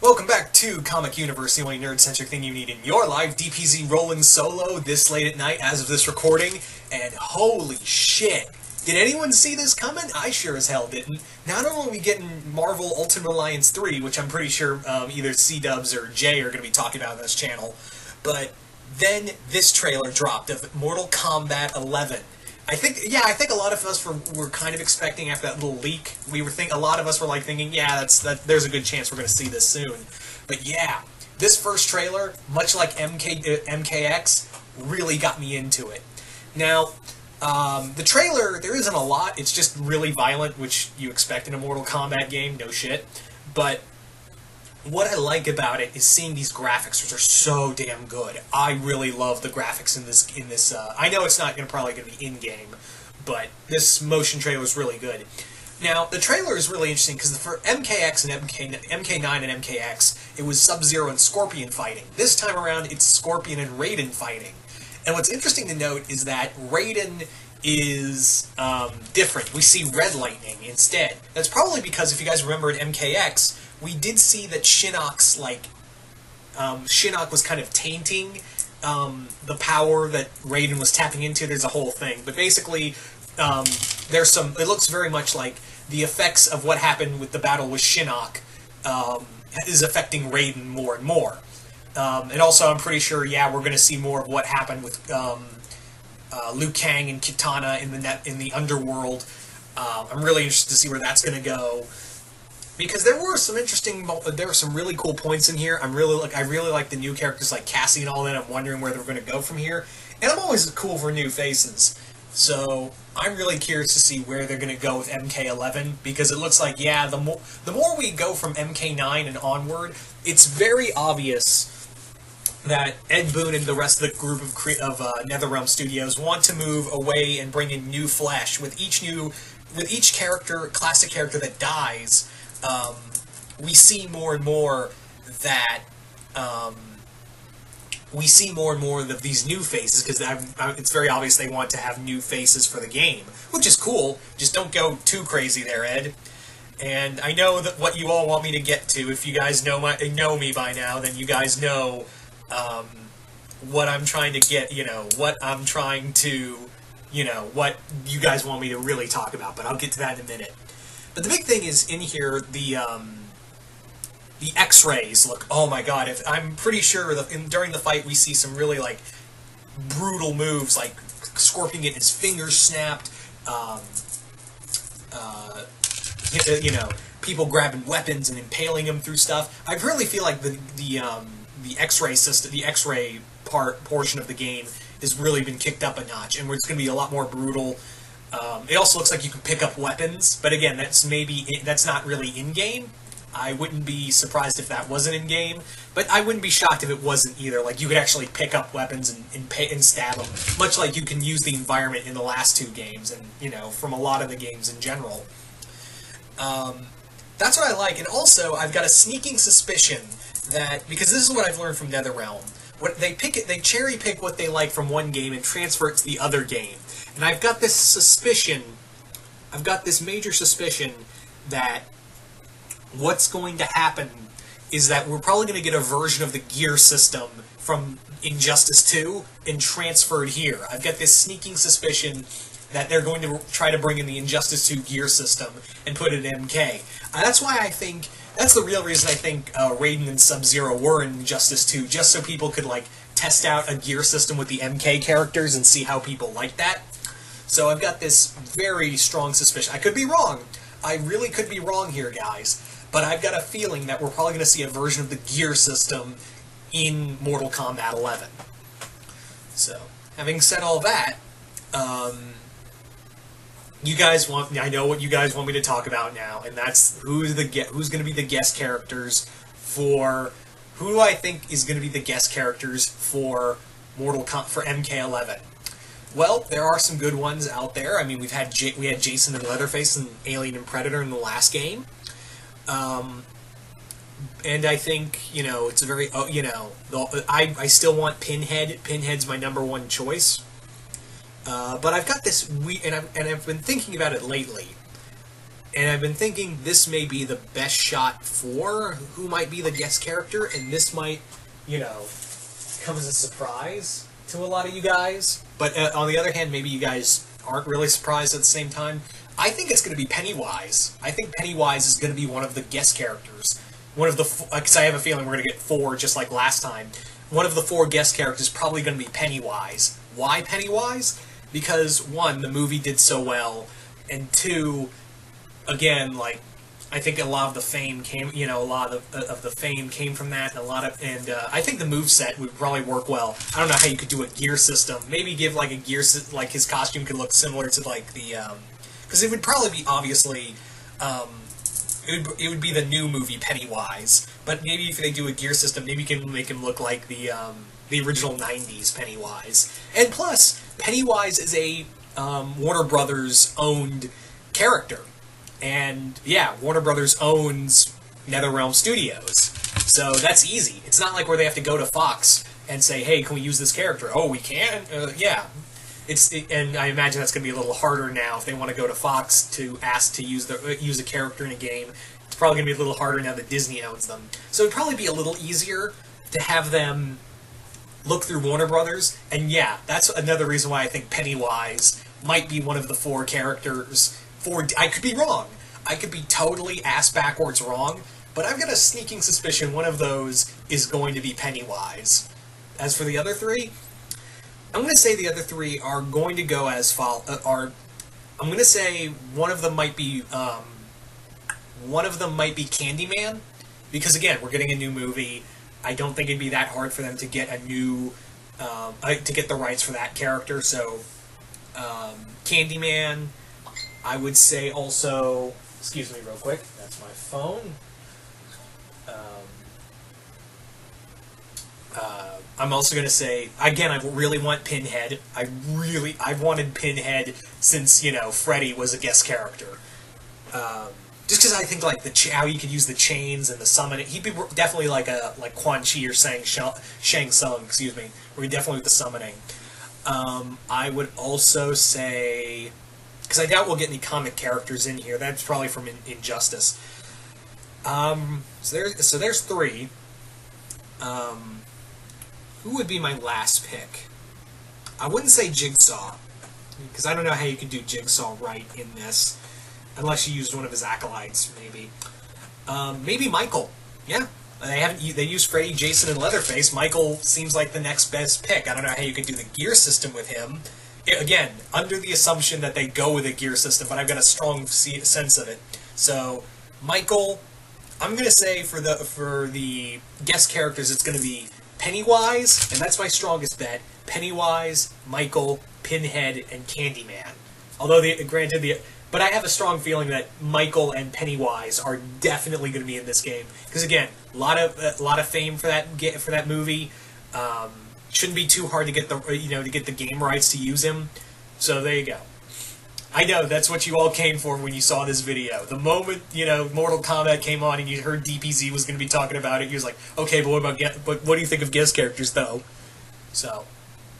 Welcome back to Comic Universe, the only nerd-centric thing you need in your life. DPZ rolling solo this late at night as of this recording, and holy shit. Did anyone see this coming? I sure as hell didn't. Not only are we getting Marvel Ultimate Alliance 3, which I'm pretty sure either C-Dubs or Jay are going to be talking about on this channel, but then this trailer dropped of Mortal Kombat 11. I think a lot of us were kind of expecting after that little leak. A lot of us were thinking, yeah, there's a good chance we're going to see this soon. But yeah, this first trailer, much like MKX, really got me into it. Now, the trailer, there isn't a lot. It's just really violent, which you expect in a Mortal Kombat game, no shit. But what I like about it is seeing these graphics, which are so damn good. I really love the graphics in this. I know it's not probably going to be in-game, but this motion trailer is really good. Now, the trailer is really interesting because for MKX and MK9 and MKX, it was Sub-Zero and Scorpion fighting. This time around, it's Scorpion and Raiden fighting. And what's interesting to note is that Raiden is different. We see red lightning instead. That's probably because, if you guys remember in MKX, we did see that Shinnok's, Shinnok was kind of tainting the power that Raiden was tapping into. There's a whole thing. But basically, it looks very much like the effects of what happened with the battle with Shinnok is affecting Raiden more and more. And also, I'm pretty sure, yeah, we're going to see more of what happened with Liu Kang and Kitana in the underworld. I'm really interested to see where that's going to go. Because there were some really cool points in here. I really like the new characters like Cassie and all that. I'm wondering where they're going to go from here. And I'm always cool for new faces. So I'm really curious to see where they're going to go with MK11, because it looks like, yeah, the more we go from MK9 and onward, it's very obvious that Ed Boon and the rest of the group of NetherRealm Studios want to move away and bring in new flesh with each classic character that dies. We see more and more that of these new faces, because it's very obvious they want to have new faces for the game, which is cool. Just don't go too crazy there, Ed. And I know that what you all want me to get to. If you guys know me by now, then you guys know what I'm trying to get. What you guys want me to really talk about. But I'll get to that in a minute. But the big thing is in here, the X-rays look, oh my god, I'm pretty sure during the fight we see some really, brutal moves, like Scorpion getting his fingers snapped, people grabbing weapons and impaling them through stuff. I really feel like the X-ray system, the X-ray portion of the game has really been kicked up a notch, and it's going to be a lot more brutal. It also looks like you can pick up weapons, but again, that's not really in-game. I wouldn't be surprised if that wasn't in-game, but I wouldn't be shocked if it wasn't either. You could actually pick up weapons and stab them, much like you can use the environment in the last two games, and, from a lot of the games in general. That's what I like, and also, I've got a sneaking suspicion that, because this is what I've learned from NetherRealm, they cherry-pick what they like from one game and transfer it to the other game. And I've got this major suspicion that what's going to happen is that we're probably going to get a version of the gear system from Injustice 2 and transferred here. I've got this sneaking suspicion that they're going to try to bring in the Injustice 2 gear system and put it in MK. That's the real reason I think Raiden and Sub-Zero were in Injustice 2, just so people could, test out a gear system with the MK characters and see how people like that. So I've got this very strong suspicion. I could be wrong. I really could be wrong here, guys. But I've got a feeling that we're probably going to see a version of the gear system in Mortal Kombat 11. So, having said all that, I know what you guys want me to talk about now, and that's who's going to be the guest characters for... Who do I think is going to be the guest characters for MK11? Well, there are some good ones out there. I mean, we had Jason and Leatherface and Alien and Predator in the last game. And I think, it's a very, I still want Pinhead. Pinhead's my #1 choice. But I've got this, and I've been thinking about it lately. And I've been thinking this may be the best shot for who might be the guest character, and this might, you know, come as a surprise to a lot of you guys. But on the other hand, maybe you guys aren't really surprised at the same time. I think it's going to be Pennywise. I think Pennywise is going to be one of the guest characters. One of the, because I have a feeling we're going to get 4 just like last time. One of the 4 guest characters is probably going to be Pennywise. Why Pennywise? Because 1, the movie did so well, and 2, again, like, I think a lot of the fame came, you know, a lot of the fame came from that, and I think the moveset would probably work well. I don't know how you could do a gear system. Maybe give, like, a gear system, like, his costume could look similar to, like, the, because it would probably be, obviously, it would be the new movie Pennywise, but maybe if they do a gear system, maybe you can make him look like the original 90s Pennywise. And plus, Pennywise is a Warner Brothers owned character. And yeah, Warner Brothers owns NetherRealm Studios. So that's easy. It's not like where they have to go to Fox and say, hey, can we use this character? Oh, we can? Yeah. And I imagine that's going to be a little harder now if they want to go to Fox to ask to use a character in a game. It's probably going to be a little harder now that Disney owns them. So it'd probably be a little easier to have them look through Warner Brothers. And yeah, that's another reason why I think Pennywise might be one of the 4 characters. I could be wrong. I could be totally ass-backwards wrong, but I've got a sneaking suspicion one of those is going to be Pennywise. As for the other 3, I'm going to say the other 3 are going to go as follows. I'm going to say one of them might be Candyman, because again, we're getting a new movie. I don't think it'd be that hard for them to get a new, to get the rights for that character. So, Candyman. I would say also, excuse me real quick, that's my phone. I'm also going to say, again, I really want Pinhead. I've wanted Pinhead since, you know, Freddy was a guest character. Just because I think, like, how you could use the chains and the summoning. He'd be definitely like Quan Chi or Shang Tsung, excuse me, where he definitely with the summoning. I would also say, because I doubt we'll get any comic characters in here. That's probably from Injustice. So there's 3. Who would be my last pick? I wouldn't say Jigsaw, because I don't know how you could do Jigsaw right in this, unless you used one of his acolytes, maybe. Maybe Michael. Yeah, they used Freddy, Jason, and Leatherface. Michael seems like the next best pick. I don't know how you could do the gear system with him. Again, under the assumption that they go with a gear system, but I've got a strong sense of it. So, Michael, I'm going to say for the guest characters, it's going to be Pennywise, and that's my strongest bet. Pennywise, Michael, Pinhead, and Candyman. Although, but I have a strong feeling that Michael and Pennywise are definitely going to be in this game. Because again, a lot of fame for that movie. Shouldn't be too hard to get the game rights to use him. So there you go. I know that's what you all came for when you saw this video. The moment Mortal Kombat came on and you heard DPZ was going to be talking about it, you was like, okay, but what do you think of guest characters though? So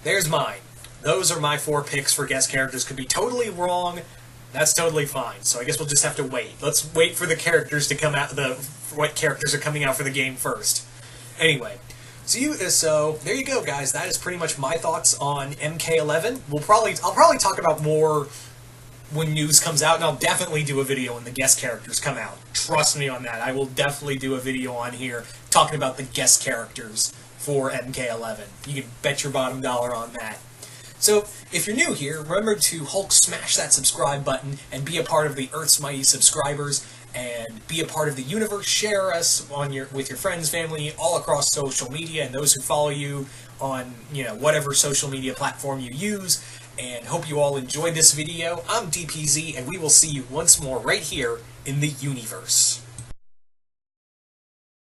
there's mine. Those are my 4 picks for guest characters. Could be totally wrong. That's totally fine. So I guess we'll just have to wait. Let's wait for the characters to come out. What characters are coming out for the game first. Anyway. So there you go, guys. That is pretty much my thoughts on MK11. I'll probably talk about more when news comes out, and I'll definitely do a video when the guest characters come out. Trust me on that. I will definitely do a video on here talking about the guest characters for MK11. You can bet your bottom dollar on that. So, if you're new here, remember to Hulk smash that subscribe button and be a part of the Earth's Mighty subscribers, and be a part of the universe. Share us with your friends, family, all across social media, and those who follow you on whatever social media platform you use. And hope you all enjoyed this video. I'm DPZ, and we will see you once more right here in the YOUniverse.